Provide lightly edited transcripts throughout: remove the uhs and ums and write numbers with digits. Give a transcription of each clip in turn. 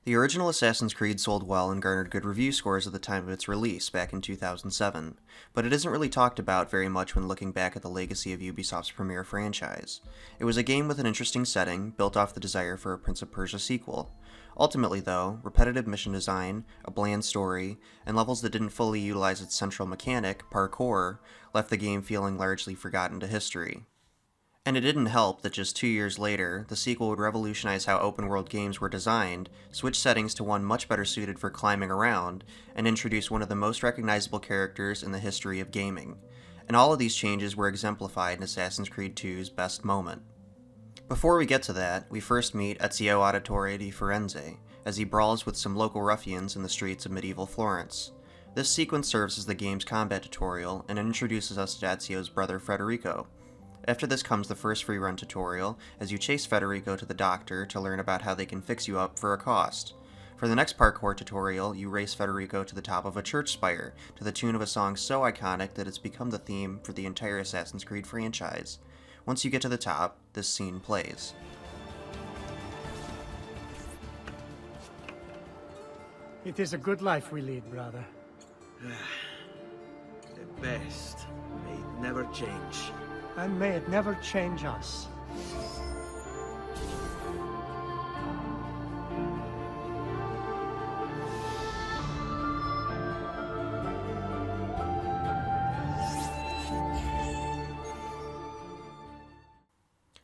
The original Assassin's Creed sold well and garnered good review scores at the time of its release back in 2007, but it isn't really talked about very much when looking back at the legacy of Ubisoft's premier franchise. It was a game with an interesting setting, built off the desire for a Prince of Persia sequel. Ultimately, though, repetitive mission design, a bland story, and levels that didn't fully utilize its central mechanic, parkour, left the game feeling largely forgotten to history. And it didn't help that just 2 years later, the sequel would revolutionize how open-world games were designed, switch settings to one much better suited for climbing around, and introduce one of the most recognizable characters in the history of gaming. And all of these changes were exemplified in Assassin's Creed 2's best moment. Before we get to that, we first meet Ezio Auditore di Firenze, as he brawls with some local ruffians in the streets of medieval Florence. This sequence serves as the game's combat tutorial, and introduces us to Ezio's brother Federico. After this comes the first free run tutorial, as you chase Federico to the doctor to learn about how they can fix you up for a cost. For the next parkour tutorial, you race Federico to the top of a church spire, to the tune of a song so iconic that it's become the theme for the entire Assassin's Creed franchise. Once you get to the top, this scene plays. It is a good life we lead, brother. The best. May it never change. And may it never change us.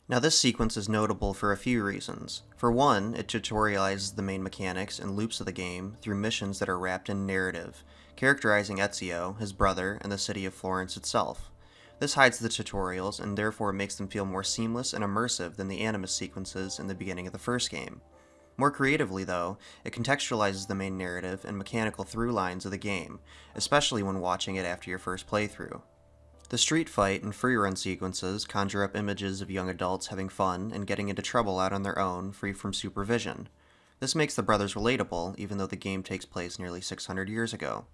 Now this sequence is notable for a few reasons. For one, it tutorializes the main mechanics and loops of the game through missions that are wrapped in narrative, characterizing Ezio, his brother, and the city of Florence itself. This hides the tutorials and therefore makes them feel more seamless and immersive than the animus sequences in the beginning of the first game. More creatively, though, it contextualizes the main narrative and mechanical through lines of the game, especially when watching it after your first playthrough. The street fight and free run sequences conjure up images of young adults having fun and getting into trouble out on their own, free from supervision. This makes the brothers relatable, even though the game takes place nearly 600 years ago.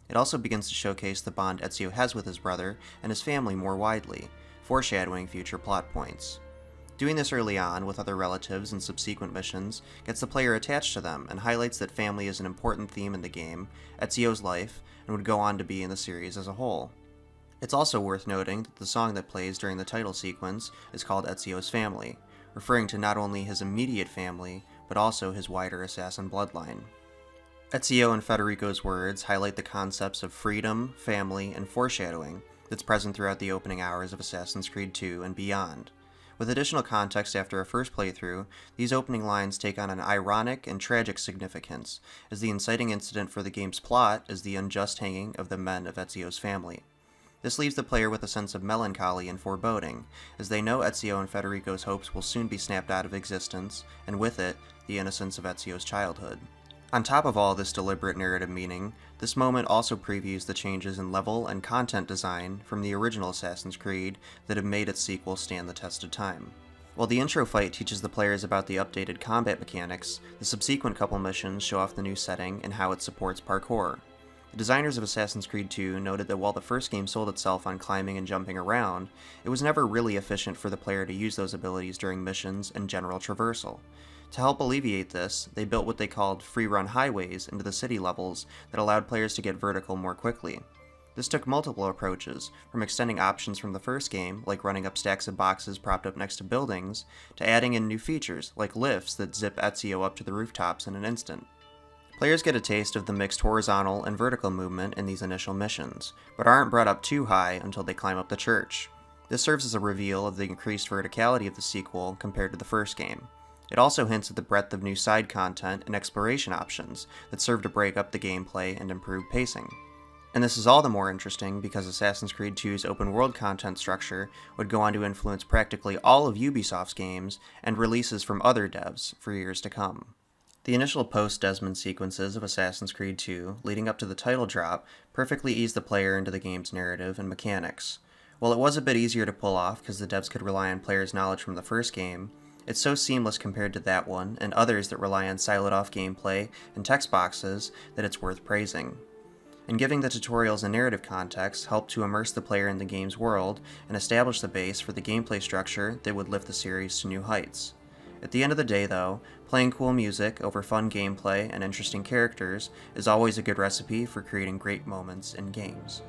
It also begins to showcase the bond Ezio has with his brother and his family more widely, foreshadowing future plot points. Doing this early on with other relatives and subsequent missions gets the player attached to them and highlights that family is an important theme in the game, Ezio's life, and would go on to be in the series as a whole. It's also worth noting that the song that plays during the title sequence is called Ezio's Family, referring to not only his immediate family, but also his wider assassin bloodline. Ezio and Federico's words highlight the concepts of freedom, family, and foreshadowing that's present throughout the opening hours of Assassin's Creed 2 and beyond. With additional context after a first playthrough, these opening lines take on an ironic and tragic significance, as the inciting incident for the game's plot is the unjust hanging of the men of Ezio's family. This leaves the player with a sense of melancholy and foreboding, as they know Ezio and Federico's hopes will soon be snapped out of existence, and with it, the innocence of Ezio's childhood. On top of all this deliberate narrative meaning, this moment also previews the changes in level and content design from the original Assassin's Creed that have made its sequel stand the test of time. While the intro fight teaches the players about the updated combat mechanics, the subsequent couple missions show off the new setting and how it supports parkour. The designers of Assassin's Creed 2 noted that while the first game sold itself on climbing and jumping around, it was never really efficient for the player to use those abilities during missions and general traversal. To help alleviate this, they built what they called free-run highways into the city levels that allowed players to get vertical more quickly. This took multiple approaches, from extending options from the first game, like running up stacks of boxes propped up next to buildings, to adding in new features, like lifts that zip Ezio up to the rooftops in an instant. Players get a taste of the mixed horizontal and vertical movement in these initial missions, but aren't brought up too high until they climb up the church. This serves as a reveal of the increased verticality of the sequel compared to the first game. It also hints at the breadth of new side content and exploration options that serve to break up the gameplay and improve pacing. And this is all the more interesting because Assassin's Creed 2's open-world content structure would go on to influence practically all of Ubisoft's games and releases from other devs for years to come. The initial post-Desmond sequences of Assassin's Creed 2, leading up to the title drop, perfectly ease the player into the game's narrative and mechanics. While it was a bit easier to pull off because the devs could rely on players' knowledge from the first game, it's so seamless compared to that one and others that rely on siloed-off gameplay and text boxes that it's worth praising. And giving the tutorials and narrative context helped to immerse the player in the game's world and establish the base for the gameplay structure that would lift the series to new heights. At the end of the day, though, Playing cool music over fun gameplay and interesting characters is always a good recipe for creating great moments in games.